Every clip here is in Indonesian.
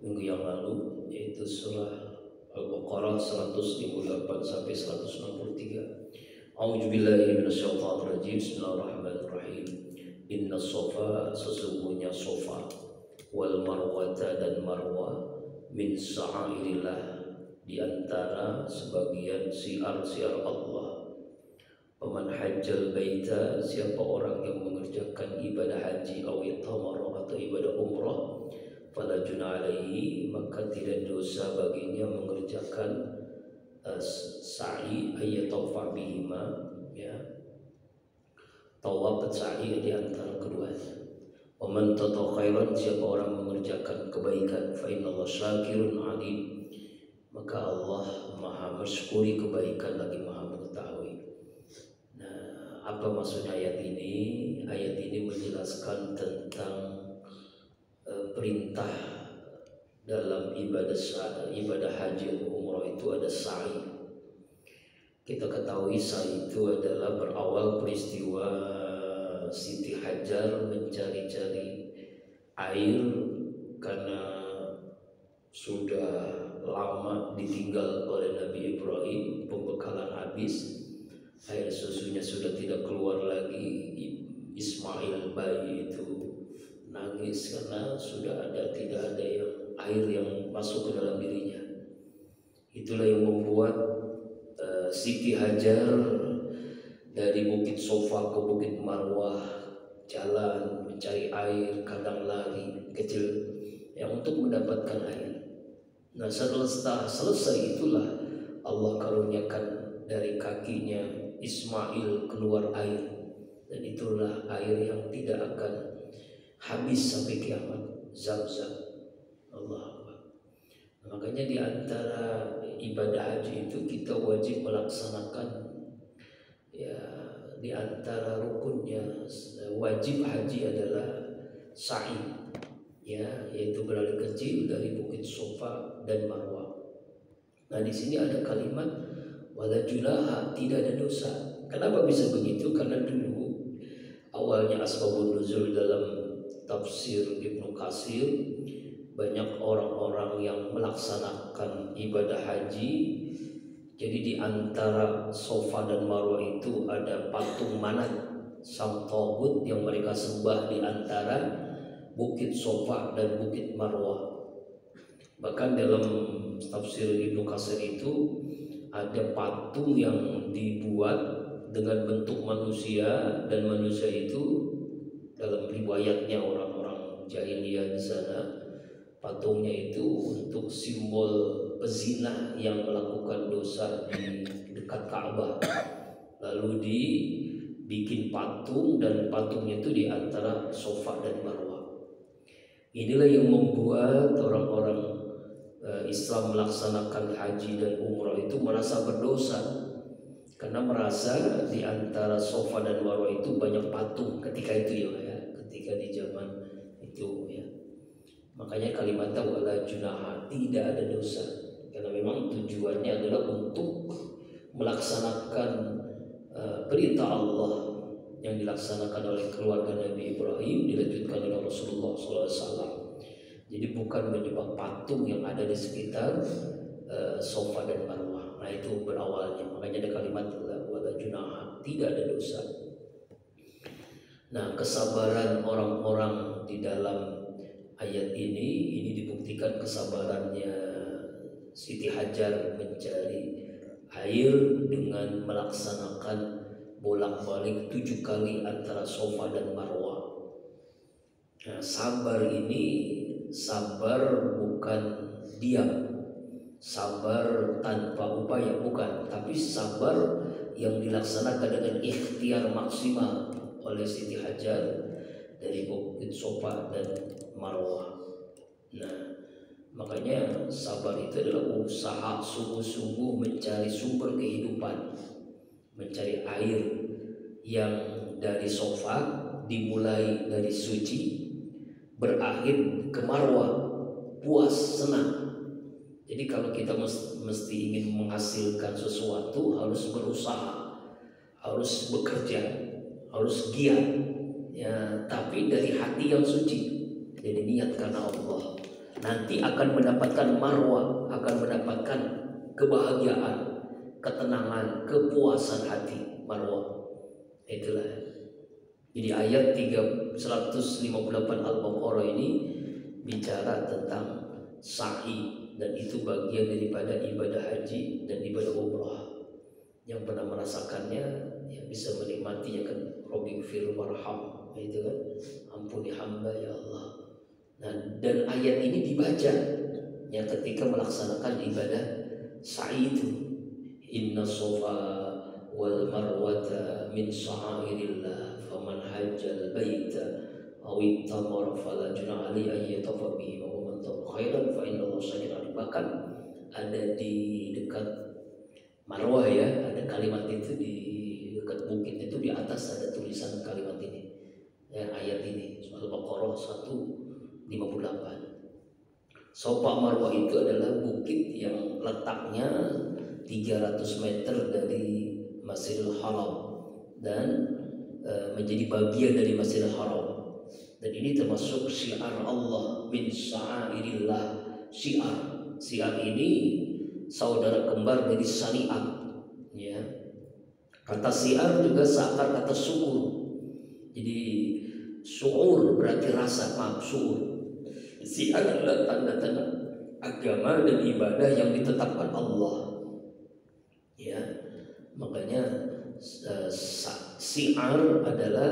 minggu yang lalu, yaitu surah Al-Baqarah 158 sampai 163. A'udzubillahi minasyaitonir rajim. Bismillahirrahmanirrahim. Inna Safa, sesungguhnya Safa, wal Marwata dan Marwa, min sya'airillah, di antara sebagian siar-siar Allah. Paman hajjal baita, siapa orang yang mengerjakan ibadah haji atau itamara atau ibadah umrah, fala junah alaihi, maka tidak dosa baginya mengerjakan sa'i ayyatafa bihima, ya, tawaf dan sa'i di antara keduanya. Wa man tata khairan, siapa orang mengerjakan kebaikan, fa innallaha syakirun alim, maka Allah maha mensyukuri kebaikan lagi maha mengetahui. Nah, apa maksudnya ayat ini? Ayat ini menjelaskan tentang perintah dalam ibadah haji atau umrah itu ada sa'i. Kita ketahui sa'i itu adalah berawal peristiwa Siti Hajar mencari-cari air karena sudah lama ditinggal oleh Nabi Ibrahim, pembekalan habis, air susunya sudah tidak keluar lagi. Ismail bayi itu nangis karena sudah tidak ada air yang masuk ke dalam dirinya. Itulah yang membuat Siti Hajar dari Bukit Sofa ke Bukit Marwah jalan mencari air, kadang lari kecil yang untuk mendapatkan air. Nah, setelah selesai itulah Allah karuniakan dari kakinya Ismail keluar air, dan itulah air yang tidak akan habis sampai kiamat, Zam-Zam. Allah. Makanya di antara ibadah haji itu kita wajib melaksanakan, ya, di antara rukunnya wajib haji adalah sa'i, ya, yaitu berlari kecil dari Bukit Sofa dan Marwah. Nah, di sini ada kalimat wala junaha, tidak ada dosa. Kenapa bisa begitu? Karena dulu awalnya asbabun nuzul dalam tafsir Ibnu Katsir, banyak orang-orang yang melaksanakan ibadah haji. Jadi di antara Sofa dan Marwah itu ada patung Manat, sang Tauhud yang mereka sembah di antara Bukit Sofa dan Bukit Marwah. Bahkan dalam tafsir Ibnu Katsir itu ada patung yang dibuat dengan bentuk manusia, dan manusia itu dalam riwayatnya orang-orang jahiliyah di sana, patungnya itu untuk simbol pezina yang melakukan dosa di dekat Ka'bah. Lalu dibikin patung, dan patungnya itu di antara Sofa dan Marwah. Inilah yang membuat orang-orang Islam melaksanakan haji dan umrah itu merasa berdosa, karena merasa di antara Sofa dan Marwah itu banyak patung ketika itu, ya, ketika di zaman itu, ya. Makanya kalimatnya wala junaha, tidak ada dosa, karena memang tujuannya adalah untuk melaksanakan perintah Allah yang dilaksanakan oleh keluarga Nabi Ibrahim, dilanjutkan oleh Rasulullah SAW. Jadi bukan menyembah patung yang ada di sekitar Sofa dan Marwah. Nah, itu berawalnya. Makanya ada kalimat wala junaha, tidak ada dosa. Nah, kesabaran orang-orang di dalam ayat ini dibuktikan kesabarannya Siti Hajar mencari air dengan melaksanakan bolak-balik 7 kali antara Sofa dan Marwah. Nah, sabar ini sabar bukan diam, sabar tanpa upaya, bukan, tapi sabar yang dilaksanakan dengan ikhtiar maksimal oleh Siti Hajar dari Bukit Sofa dan Marwah. Nah, makanya sabar itu adalah usaha sungguh-sungguh mencari sumber kehidupan, mencari air yang dari Sofa dimulai dari suci, berakhir ke Marwah puas, senang. Jadi kalau kita mesti ingin menghasilkan sesuatu harus berusaha, harus bekerja, harus giat, ya, tapi dari hati yang suci. Jadi niat karena Allah. nanti akan mendapatkan marwah, akan mendapatkan kebahagiaan, ketenangan, kepuasan hati. Marwah itulah. Jadi ayat 158 Al-Baqarah ini bicara tentang sa'i, dan itu bagian daripada ibadah haji dan ibadah umrah. Yang pernah merasakannya yang bisa menikmati, ya kan, Rabbighfir warham, itu kan, ampuni hamba ya Allah. Nah, dan ayat ini dibaca yang ketika melaksanakan ibadah sa'i itu, inna sofa wal marwata min sha'airillah faman hajjal baita aw ittamara fala junaha alaihi ay yatafa bihi wa man taqa khairan fa innallaha syakirun. Bahkan ada di dekat Marwah, ya, ada kalimat itu di dekat bukit itu, di atas ada tulisan kalimat ini, ya, ayat ini, Al-Baqarah 158. Sofa Marwah itu adalah bukit yang letaknya 300 meter dari Masjidil Haram dan menjadi bagian dari Masjidil Haram. Dan ini termasuk syiar Allah, min sya'airillah. Syiar ini saudara kembar dari syariat, ya. Kata syiar juga seakar kata syukur. Jadi syukur berarti rasa, syukur. Syiar adalah tanda-tanda agama dan ibadah yang ditetapkan Allah, ya. Makanya syiar adalah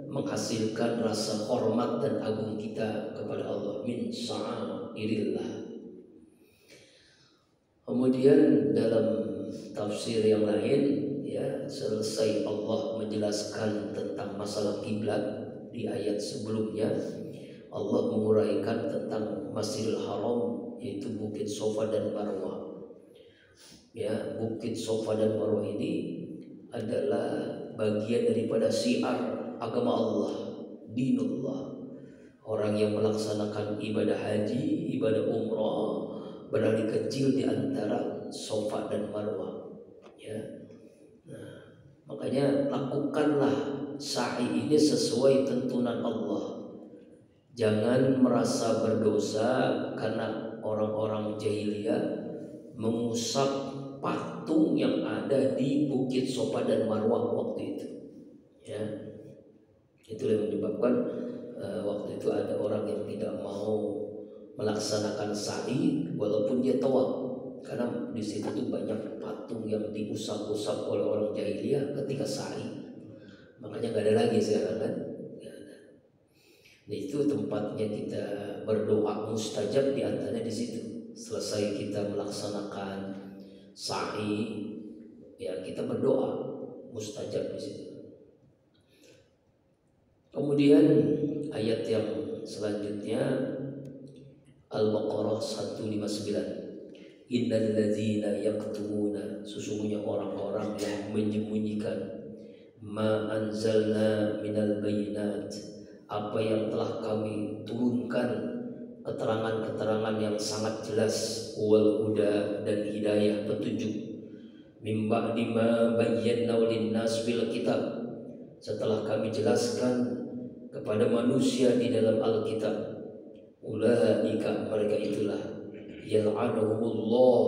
menghasilkan rasa hormat dan agung kita kepada Allah, min sya'airillah. Kemudian dalam tafsir yang lain, ya, selesai Allah menjelaskan tentang masalah kiblat di ayat sebelumnya, Allah menguraikan tentang Masjidil Haram, yaitu Bukit Sofa dan Marwah. Ya, Bukit Sofa dan Marwah ini adalah bagian daripada syiar agama Allah, dinullah. Orang yang melaksanakan ibadah haji, ibadah umrah, berada kecil di antara Sofa dan Marwah, ya. Nah, makanya lakukanlah sa'i ini sesuai tuntunan Allah. Jangan merasa berdosa karena orang-orang jahiliyah mengusap patung yang ada di Bukit Sofa dan Marwah waktu itu, ya. Itu yang menyebabkan waktu itu ada orang yang tidak mau melaksanakan sa'i walaupun dia tawaf, karena di situ tuh banyak patung yang diusap-usap oleh orang jahiliyah ketika sa'i. Makanya nggak ada lagi sekarang, kan? Nah, itu tempatnya kita berdoa mustajab, di antaranya di situ. Selesai kita melaksanakan sa'i, ya, kita berdoa mustajab di situ. Kemudian ayat yang selanjutnya Al-Baqarah 159. Innal ladzina yaktumuna, sesungguhnya orang-orang yang menyembunyikan, ma anzalna minal bayinat, apa yang telah kami turunkan, keterangan-keterangan yang sangat jelas, wal huda, dan hidayah, petunjuk, mim ba'di ma bayyana linnas fil kitab, setelah kami jelaskan kepada manusia di dalam Alkitab. Ulaika, mereka itulah, yal'anuhumullah,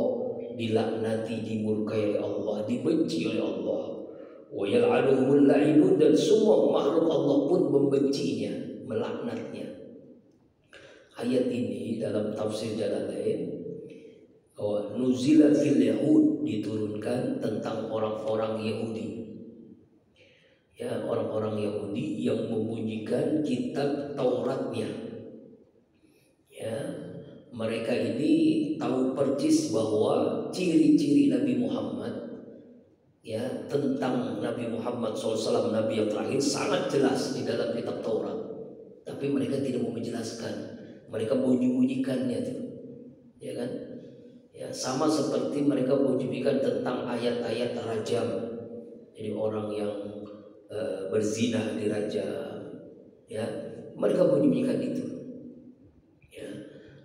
dilaknati, dimurkai oleh Allah, dibenci oleh Allah. Wa yal'anuhumul la'inun, dan semua makhluk Allah pun membencinya, melaknatnya. Ayat ini dalam tafsir Jalalain, nuzila fil Yahud, diturunkan tentang orang-orang Yahudi, ya, orang-orang Yahudi yang membunyikan kitab Tauratnya. Ya, mereka ini tahu persis bahwa ciri-ciri Nabi Muhammad, ya, tentang Nabi Muhammad SAW, Nabi yang terakhir, sangat jelas di dalam kitab Taurat. Tapi mereka tidak mau menjelaskan, mereka menyembunyikannya, ya kan? Ya, sama seperti mereka menyembunyikan tentang ayat-ayat rajam. Jadi orang yang berzina dirajam, ya, mereka menyembunyikan itu.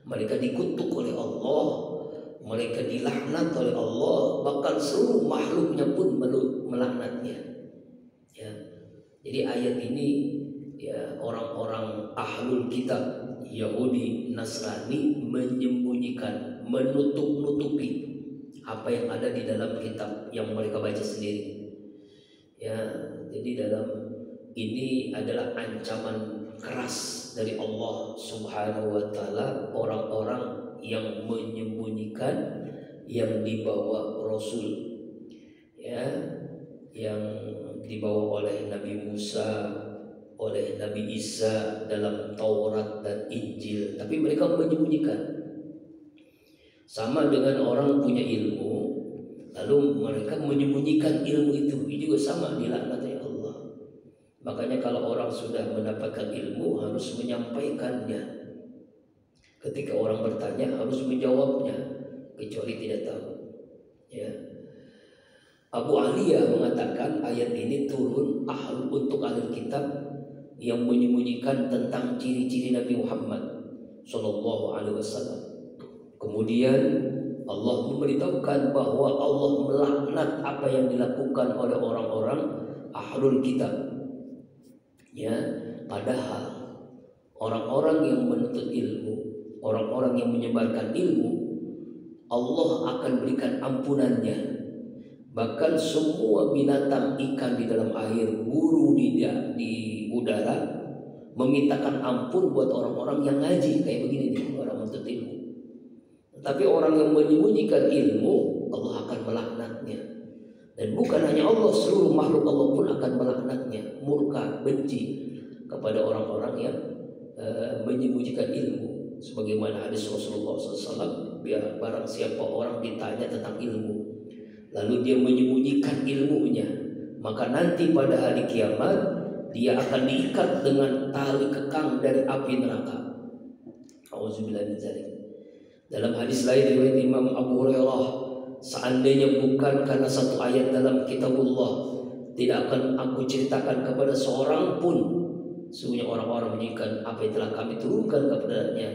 Mereka dikutuk oleh Allah, mereka dilaknat oleh Allah, bahkan seluruh makhluknya pun melaknatnya, ya. Jadi ayat ini, ya, orang-orang ahlul kitab Yahudi, Nasrani menyembunyikan, menutup-nutupi apa yang ada di dalam kitab yang mereka baca sendiri. Ya, jadi ini adalah ancaman keras dari Allah Subhanahu wa taala orang-orang yang menyembunyikan yang dibawa Rasul, ya, yang dibawa oleh Nabi Musa, oleh Nabi Isa dalam Taurat dan Injil, tapi mereka menyembunyikan. Sama dengan orang punya ilmu lalu mereka menyembunyikan ilmu itu, ini juga sama dilaknati Allah. Makanya kalau orang sudah mendapatkan ilmu harus menyampaikannya. Ketika orang bertanya harus menjawabnya, kecuali tidak tahu. Ya. Abu Aliyah mengatakan ayat ini turun untuk ahli kitab yang menyembunyikan tentang ciri-ciri Nabi Muhammad Sallallahu Alaihi Wasallam. Kemudian Allah memberitahukan bahwa Allah melaknat apa yang dilakukan oleh orang-orang ahlul kitab. Ya, padahal orang-orang yang menuntut ilmu, orang-orang yang menyebarkan ilmu, Allah akan berikan ampunannya. Bahkan semua binatang, ikan di dalam air, burung di udara memintakan ampun buat orang-orang yang ngaji kayak begini nih, orang menuntut ilmu. Tapi orang yang menyembunyikan ilmu, Allah akan melaknatnya. Dan bukan hanya Allah, seluruh makhluk Allah pun akan melaknatnya, murka, benci kepada orang-orang yang menyembunyikan ilmu. Sebagaimana hadis Rasulullah SAW, biar barang siapa orang ditanya tentang ilmu, lalu dia menyembunyikan ilmunya, maka nanti pada hari kiamat dia akan diikat dengan tali kekang dari api neraka. Auzubillahi min dzalik. Dalam hadis lain riwayat Imam Abu Hurairah, seandainya bukan karena satu ayat dalam kitabullah, tidak akan aku ceritakan kepada seorang pun. Sesungguhnya orang-orang menyiapkan apa yang telah kami turunkan kepadanya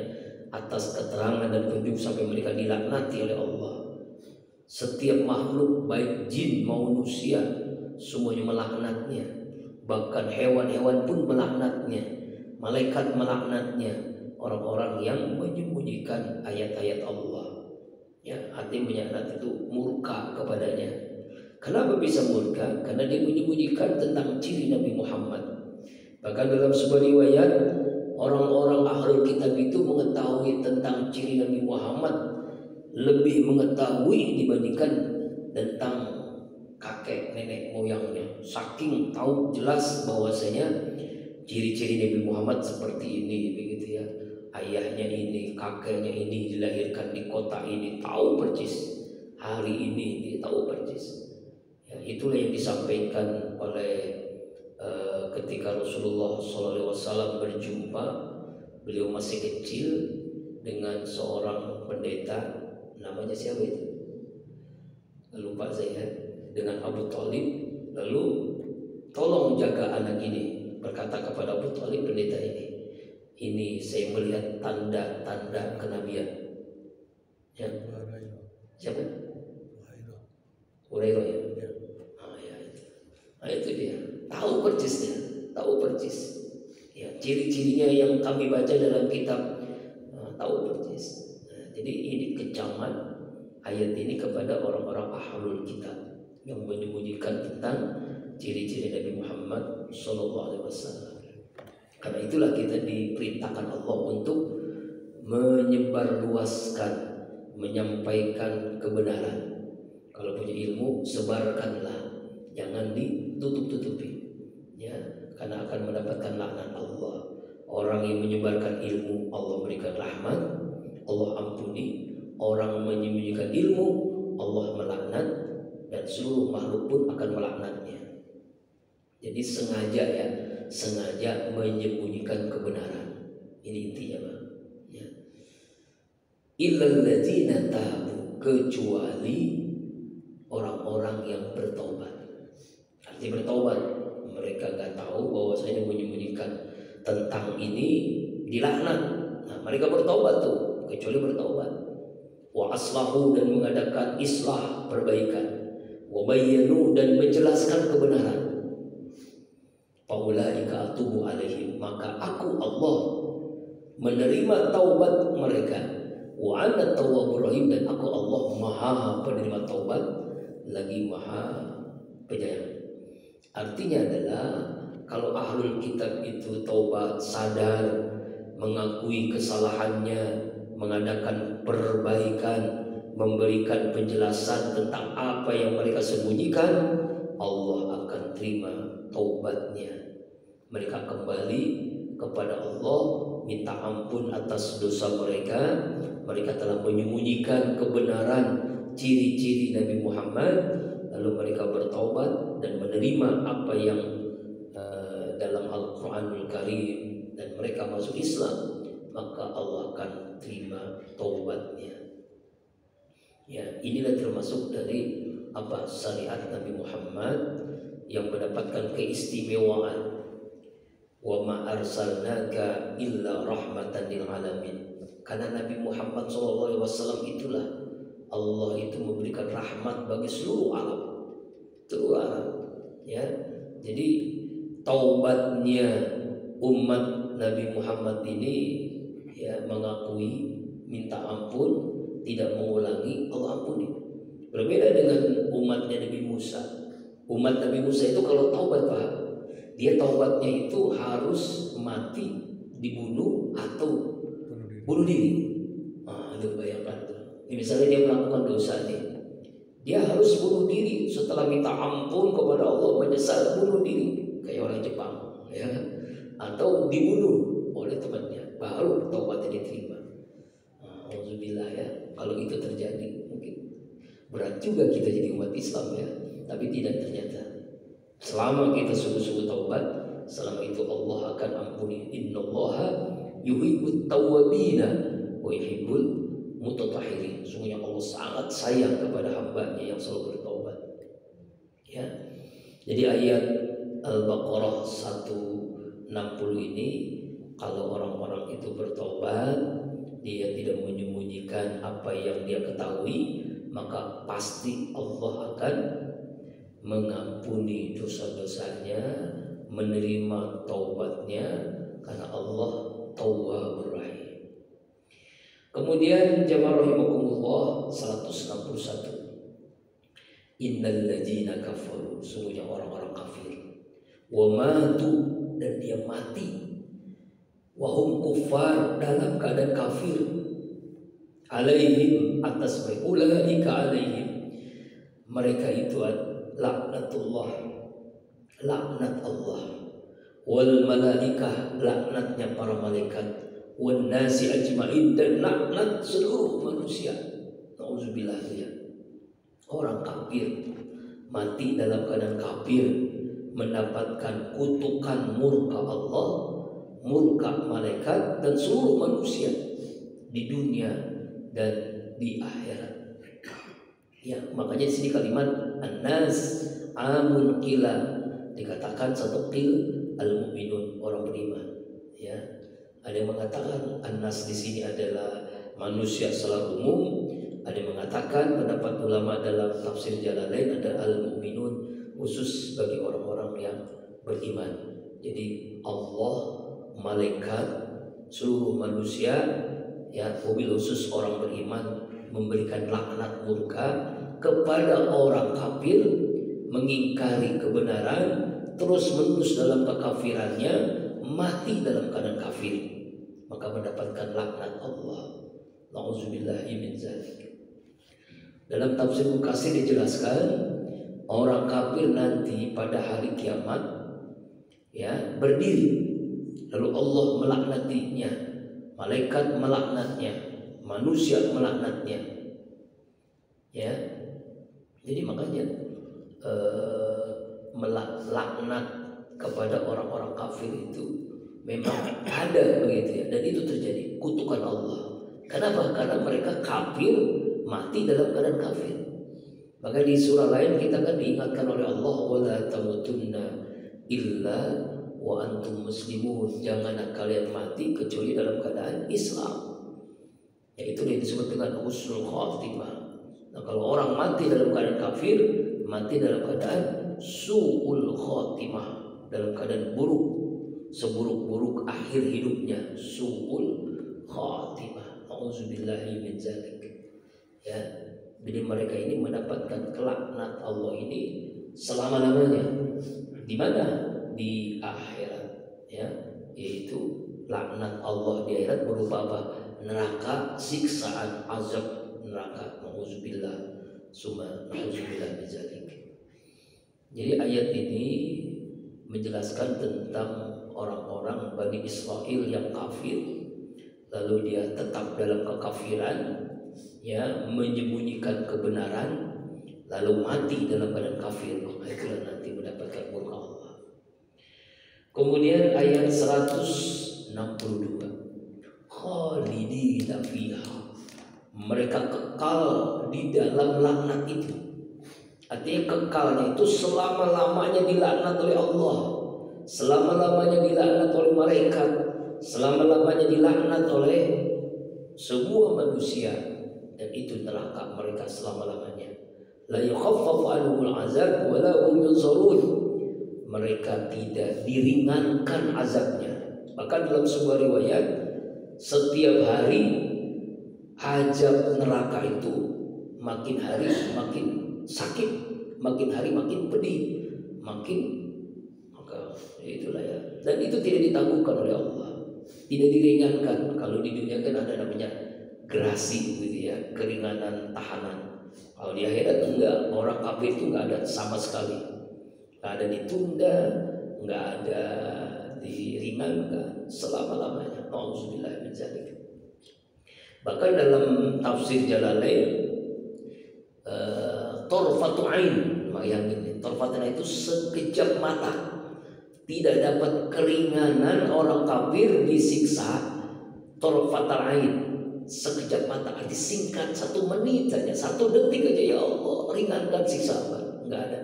atas keterangan dan petunjuk sampai mereka dilaknati oleh Allah. Setiap makhluk baik jin maupun manusia semuanya melaknatnya. Bahkan hewan-hewan pun melaknatnya, malaikat melaknatnya. Orang-orang yang menyembunyikan ayat-ayat Allah, ya, artinya melaknat itu murka kepadanya. Kenapa bisa murka? Karena dia menyembunyikan tentang ciri Nabi Muhammad. Bahkan dalam sebuah riwayat, orang-orang ahlul kitab itu mengetahui tentang ciri Nabi Muhammad lebih mengetahui dibandingkan tentang kakek nenek moyangnya. Saking tahu jelas bahwasanya ciri-ciri Nabi Muhammad seperti ini, begitu ya. Ayahnya ini, kakeknya ini dilahirkan di kota ini, tahu persis. Hari ini dia tahu persis. Ya, itulah yang disampaikan oleh ketika Rasulullah SAW berjumpa, beliau masih kecil dengan seorang pendeta, namanya siapa itu? Lupa saya. Dengan Abu Thalib, lalu tolong jaga anak ini. Berkata kepada Abu Thalib pendeta ini saya melihat tanda-tanda kenabian. Ya. Siapa? Hurairah ya. Itu dia. Tahu percisnya, tahu percis. Ya, ciri-cirinya yang kami baca dalam kitab, tahu percis. Jadi ini kecaman ayat ini kepada orang-orang ahlul kitab yang menyembunyikan tentang ciri-ciri Nabi Muhammad SAW. Karena itulah kita diperintahkan Allah untuk menyebarluaskan, menyampaikan kebenaran. Kalau punya ilmu, sebarkanlah, jangan ditutup-tutupi, ya, karena akan mendapatkan laknat Allah. Orang yang menyebarkan ilmu, Allah berikan rahmat, Allah ampuni. Orang menyembunyikan ilmu, Allah melaknat, dan seluruh makhluk pun akan melaknatnya. Jadi sengaja menyembunyikan kebenaran. Ini intinya, Pak. Ya. Illal ladzina tabu, kecuali orang-orang yang bertobat. Artinya bertobat, mereka nggak tahu bahwasanya menyembunyikan tentang ini dilaknat. Nah, mereka bertobat tuh, kecuali bertobat. Wa aslahu, dan mengadakan islah, perbaikan. Wa bayyanu, dan menjelaskan kebenaran. Faulaika atubu alaihim, maka aku Allah menerima taubat mereka. Wa ana tawwabur rahim, dan aku Allah Maha penerima taubat lagi Maha penyayang. Artinya adalah kalau ahlul kitab itu taubat, sadar, mengakui kesalahannya, mengadakan perbaikan, memberikan penjelasan tentang apa yang mereka sembunyikan, Allah akan terima taubatnya. Mereka kembali kepada Allah, minta ampun atas dosa mereka. Mereka telah menyembunyikan kebenaran ciri-ciri Nabi Muhammad, lalu mereka bertaubat dan menerima apa yang dalam Al-Quranul Karim, dan mereka masuk Islam, maka Allah akan terima taubatnya. Ya, inilah termasuk dari apa syariat Nabi Muhammad yang mendapatkan keistimewaan. Wa ma arsalnaka illa rahmatan lil alamin. Karena Nabi Muhammad SAW itulah Allah itu memberikan rahmat bagi seluruh alam. Seluruh alam. Ya. Jadi taubatnya umat Nabi Muhammad ini ya mengakui, minta ampun, tidak mengulangi, Allah ampuni. Berbeda dengan umatnya Nabi Musa. Umat Nabi Musa itu kalau taubat, Pak, dia taubatnya itu harus mati, dibunuh atau bunuh diri. Itu bayangkan. Misalnya dia melakukan dosa nih, dia harus bunuh diri setelah minta ampun kepada Allah, menyesal, bunuh diri kayak orang Jepang, ya, atau dibunuh oleh temannya, baru taubatnya diterima. Alhamdulillah ya, kalau itu terjadi mungkin berat juga kita jadi umat Islam ya, tapi tidak ternyata. Selama kita sungguh-sungguh taubat, selama itu Allah akan ampuni. Innallaha yuhibbut tawwabina wa yuhibbul mutatahhirin. Sungguhnya Allah sangat sayang kepada hamba-Nya yang selalu bertaubat. Ya. Jadi ayat Al-Baqarah 160 ini, kalau orang-orang itu bertaubat, dia tidak menyembunyikan apa yang dia ketahui, maka pasti Allah akan mengampuni dosa-dosanya, menerima taubatnya, karena Allah Tawwabur Rahim. Kemudian jamaah rahimakumullah 161. Innal ladzina kafaru, sungguhnya orang-orang kafir, wa matu, dan dia mati, wa hum kuffar, dalam keadaan kafir, alaihim, atas mereka, ulaika alaihim, mereka itu laknatullah, laknat Allah, wal malaikah, laknatnya para malaikat, wan nasi ajmain, dan laknat seluruh manusia. Nauzubillah ya. Orang kafir mati dalam keadaan kafir, mendapatkan kutukan murka Allah, murka malaikat, dan seluruh manusia di dunia dan di akhirat. Ya, makanya di sini kalimat an-nas amun qila, dikatakan satu qil al-mu'minun, orang beriman. Ya, ada yang mengatakan an-nas di sini adalah manusia secara umum. Ada yang mengatakan, pendapat ulama dalam tafsir Jalalain, ada al-mu'minun khusus bagi orang-orang yang beriman. Jadi Allah, malaikat, seluruh manusia, ya, mobil khusus orang beriman, memberikan laknat murka kepada orang kafir, mengingkari kebenaran, terus menerus dalam kekafirannya, mati dalam keadaan kafir, maka mendapatkan laknat Allah. Nauzubillahi min dzalik. Dalam tafsir Mukatsir dijelaskan, orang kafir nanti pada hari kiamat ya berdiri, lalu Allah melaknatinya, malaikat melaknatnya, manusia melaknatnya. Ya. Jadi makanya melaknat kepada orang-orang kafir itu memang ada begitu ya, dan itu terjadi kutukan Allah. Kenapa? Karena mereka kafir, mati dalam keadaan kafir. Maka di surah lain kita kan diingatkan oleh Allah, wala tamutunna illa wa antum muslimun, janganlah kalian mati kecuali dalam keadaan Islam. Yaitu yang disebut dengan husnul khatimah. Nah, kalau orang mati dalam keadaan kafir, mati dalam keadaan su'ul khatimah, dalam keadaan buruk, seburuk-buruk akhir hidupnya, su'ul khatimah. Auzubillahi min dzalik. Ya, jadi mereka ini mendapatkan kelaknat Allah ini selama-lamanya. Di mana? Di akhirat, ya, yaitu laknat Allah di akhirat berupa apa? Neraka, siksaan, azab neraka. Auzubillah, summa auzubillah min dzalik. Jadi ayat ini menjelaskan tentang orang-orang Bani Israel yang kafir, lalu dia tetap dalam kekafiran, ya, menyembunyikan kebenaran, lalu mati dalam badan kafir. Itulah nanti mendapatkan murka Allah. Kemudian ayat 162, khalidina fiha, mereka kekal di dalam laknat itu. Artinya kekalnya itu selama-lamanya dilaknat oleh Allah, selama-lamanya dilaknat oleh malaikat, selama-lamanya dilaknat oleh semua manusia, dan itu neraka mereka selama-lamanya. La yukhaffafu anhumul azab wa la hum yunsarun. Mereka tidak diringankan azabnya. Bahkan dalam sebuah riwayat, setiap hari azab neraka itu makin hari makin sakit, makin hari makin pedih, maka itulah ya. Dan itu tidak ditangguhkan oleh Allah, tidak diringankan. Kalau di dunia kan ada namanya gerasi gitu ya, keringanan tahanan. Kalau di akhirat enggak, orang kafir itu enggak ada sama sekali, enggak ada ditunda, enggak ada diringankan, selama-lamanya. Auzubillahi min dzalik. Bahkan dalam tafsir Jalalain, torfatu ain, yang ini torfatun itu sekejap mata, tidak dapat keringanan orang kafir disiksa. Torfatul ain, sekejap mata, arti singkat, 1 menit saja, 1 detik aja, ya Allah ringankan siksa, enggak ada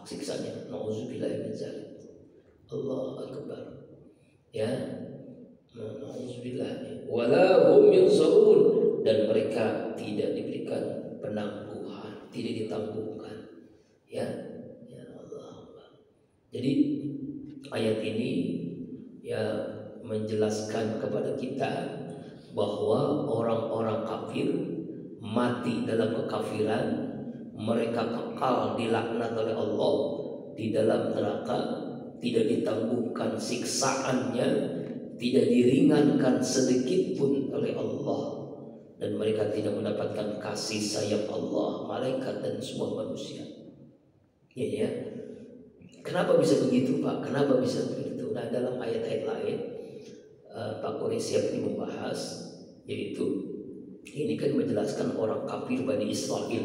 siksanya. Nauzubillahi min dzalik. Allahu akbar, ya, nauzubillah. Wala hum yunsarun, dan mereka tidak diberikan penangguhan, tidak ditangguhkan, ya, ya Allah. Jadi ayat ini ya menjelaskan kepada kita bahwa orang-orang kafir mati dalam kekafiran, mereka kekal dilaknat oleh Allah di dalam neraka, tidak ditangguhkan siksaannya, tidak diringankan sedikit pun oleh Allah, dan mereka tidak mendapatkan kasih sayang Allah, malaikat, dan semua manusia. Ya. Kenapa bisa begitu, Pak? Kenapa bisa begitu? Nah, dalam ayat-ayat lain Pak Quraisy ini membahas, yaitu ini kan menjelaskan orang kafir Bani Israel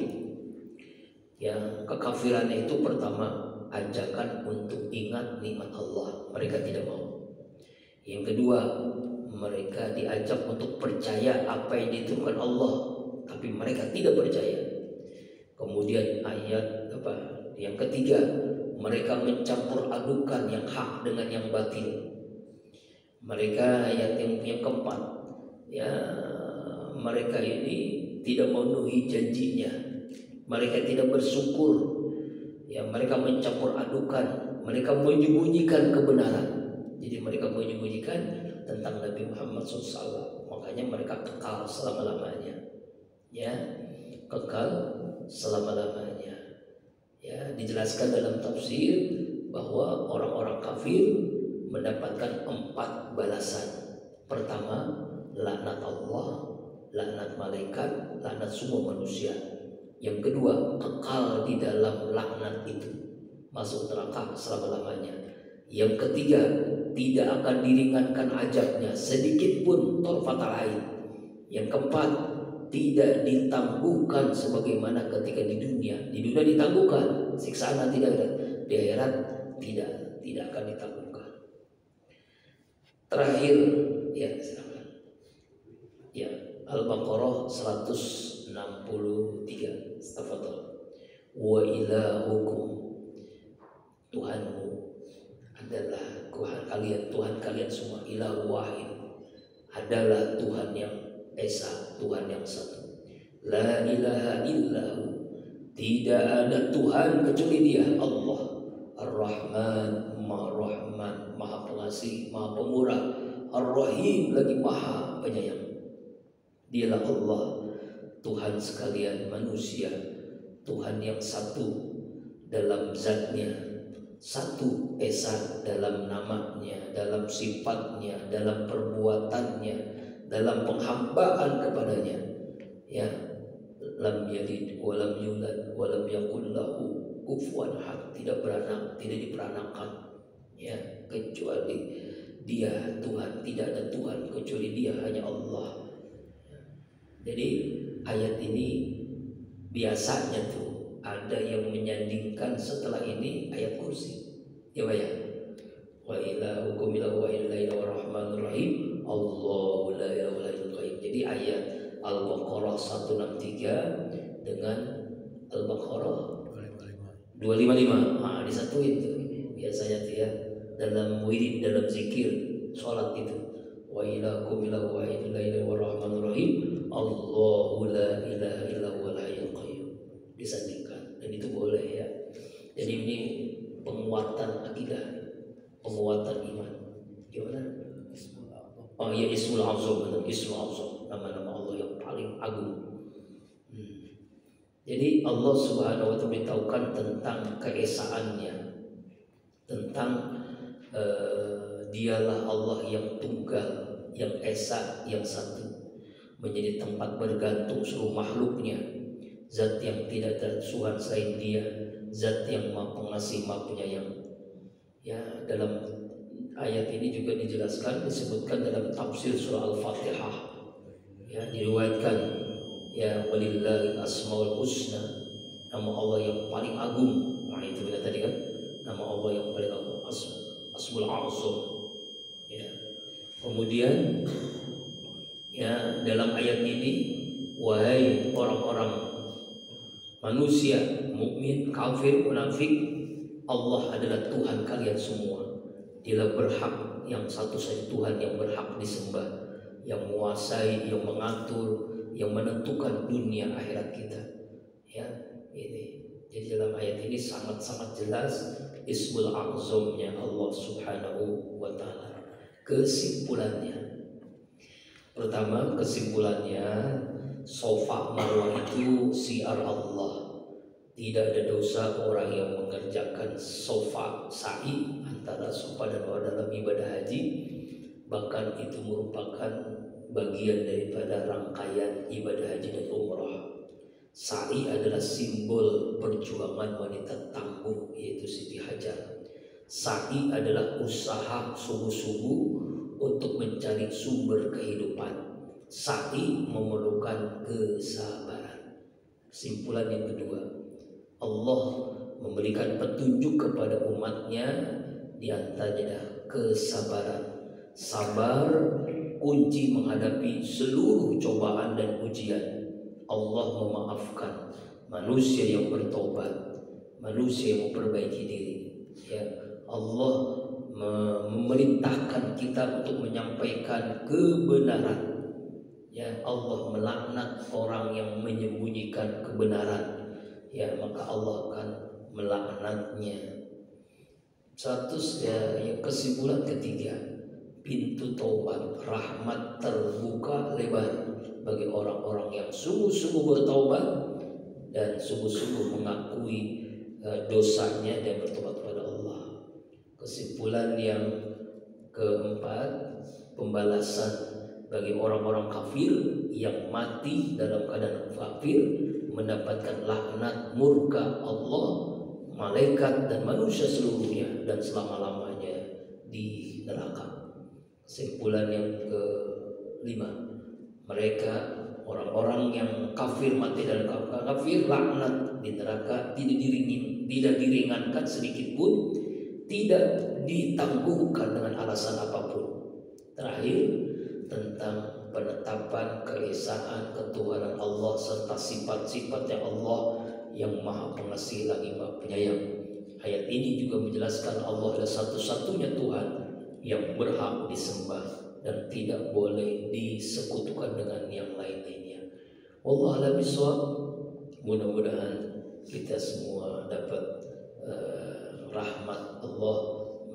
yang kekafirannya itu pertama ajakan untuk ingat nikmat Allah, mereka tidak mau. Yang kedua, mereka diajak untuk percaya apa yang diturunkan Allah, tapi mereka tidak percaya. Kemudian ayat yang ketiga, mereka mencampur adukan yang hak dengan yang batil. Mereka ayat yang keempat, ya, mereka ini tidak memenuhi janjinya, mereka tidak bersyukur, ya, mereka mencampur adukan, mereka menyembunyikan kebenaran. Jadi mereka menyembunyikan tentang Nabi Muhammad SAW. Makanya mereka kekal selama-lamanya, ya, kekal selama-lamanya. Ya, dijelaskan dalam tafsir bahwa orang-orang kafir mendapatkan 4 balasan. Pertama, laknat Allah, laknat malaikat, laknat semua manusia. Yang kedua, kekal di dalam laknat itu, masuk neraka selama-lamanya. Yang ketiga, tidak akan diringankan azabnya sedikit pun, torfatul ain. Yang keempat, tidak ditangguhkan sebagaimana ketika di dunia. Di dunia ditangguhkan, siksaan tidak ada. Di akhirat tidak akan ditangguhkan. Terakhir, ya, silakan. Ya, Al-Baqarah 163. Astagfirullah. Wa ilahukum, Tuhanmu adalah Tuhan kalian, Tuhan kalian semua, ilah wahid, adalah Tuhan yang esa, Tuhan yang satu. La ilaha illahu, tidak ada Tuhan kecuali Dia, Allah. Ar-Rahman, Maha Rahman, Maha Pengasih, Maha Pemurah. Ar-Rahim, lagi Maha Penyayang. Dialah Allah, Tuhan sekalian manusia, Tuhan yang satu dalam zatnya, satu esa dalam namanya, dalam sifatnya, dalam perbuatannya, dalam penghambaan kepadanya. Ya, lam yalid wa lam yulad wa lam yakul lahu kufuwan ahad, tidak beranak, tidak diperanakan, ya, kecuali Dia Tuhan, tidak ada Tuhan kecuali Dia, hanya Allah. Jadi ayat ini biasanya tuh ada yang menyandingkan setelah ini ayat kursi, ya Pak ya. Wa ilahukum ilahu wa ilaha rahmanur rahim, Allahu la ilaha illa qayyum. Jadi ayat Al-Baqarah 163 dengan Al-Baqarah 255, nah disatuin tuh biasanya tuh ya, dalam wirid, dalam zikir, sholat itu. Wa ilahukum ilahu wa ilaha rahmanur rahim, Allahu la ilaha illa huwal hayyul qayyum, disandingkan, dan itu boleh ya. Jadi ini penguatan akidah, penguatan iman. Gimana? Oh ya, Ismul Azam, Ismul Azam, nama-nama Allah yang paling agung. Jadi Allah Subhanahu wa ta'ala beritahukan tentang keesaannya, tentang dialah Allah yang tunggal, yang esa, yang satu, menjadi tempat bergantung seluruh makhluknya, zat yang tidak ada Tuhan selain Dia, zat yang Maha Pengasih, Maha Penyayang. Ya, dalam ayat ini juga dijelaskan, disebutkan dalam tafsir surah Al-Fatihah. Ya, diriwayatkan, ya, walillahil asmaul husna, nama Allah yang paling agung. Nah itu bila tadi kan, nama Allah yang paling agung, Asmul Azam. Ya. Kemudian ya, dalam ayat ini, wahai orang-orang manusia, mukmin, kafir, munafik, Allah adalah Tuhan kalian semua. Dialah berhak, yang satu saja Tuhan yang berhak disembah, yang menguasai, yang mengatur, yang menentukan dunia akhirat kita. Ya, ini. Jadi dalam ayat ini sangat-sangat jelas Ismul Azamnya Allah Subhanahu wa ta'ala. Kesimpulannya, pertama, kesimpulannya, Safa Marwah itu syiar Allah. Tidak ada dosa orang yang mengerjakan Safa, sa'i antara Safa dan Marwah dalam ibadah haji. Bahkan itu merupakan bagian daripada rangkaian ibadah haji dan umrah. Sa'i adalah simbol perjuangan wanita tangguh, yaitu Siti Hajar. Sa'i adalah usaha sungguh-sungguh untuk mencari sumber kehidupan. Sa'i memerlukan kesabaran. Kesimpulan yang kedua, Allah memberikan petunjuk kepada umatnya, diantaranya kesabaran. Sabar kunci menghadapi seluruh cobaan dan ujian. Allah memaafkan manusia yang bertobat, manusia yang memperbaiki diri. Ya, Allah memerintahkan kita untuk menyampaikan kebenaran. Ya, Allah melaknat orang yang menyembunyikan kebenaran. Ya, maka Allah akan melaknatnya. Yang kesimpulan ketiga, pintu taubat rahmat terbuka lebar bagi orang-orang yang sungguh-sungguh bertaubat dan sungguh-sungguh mengakui dosanya dan bertobat kepada Allah. Kesimpulan yang keempat, pembalasan bagi orang-orang kafir yang mati dalam keadaan kafir mendapatkan laknat murka Allah, malaikat dan manusia seluruhnya, dan selama-lamanya di neraka. Kesimpulan yang kelima, mereka orang-orang yang kafir mati dalam kafir, laknat di neraka tidak diringankan sedikit pun, tidak ditangguhkan dengan alasan apapun. Terakhir, tentang penetapan keesaan ketuhanan Allah serta sifat-sifatnya Allah yang Maha Pengasih lagi Maha Penyayang. Ayat ini juga menjelaskan Allah adalah satu-satunya Tuhan yang berhak disembah dan tidak boleh disekutukan dengan yang lain-lainnya. Wallahu a'lam bishawab. Mudah-mudahan kita semua dapat rahmat Allah,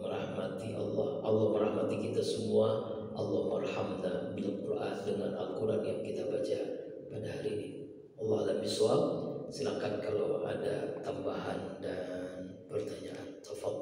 merahmati Allah, Allah merahmati kita semua. Allah marhamna bil Quran, dengan Al-Quran yang kita baca pada hari ini. Allah alam bisawab. Silakan kalau ada tambahan dan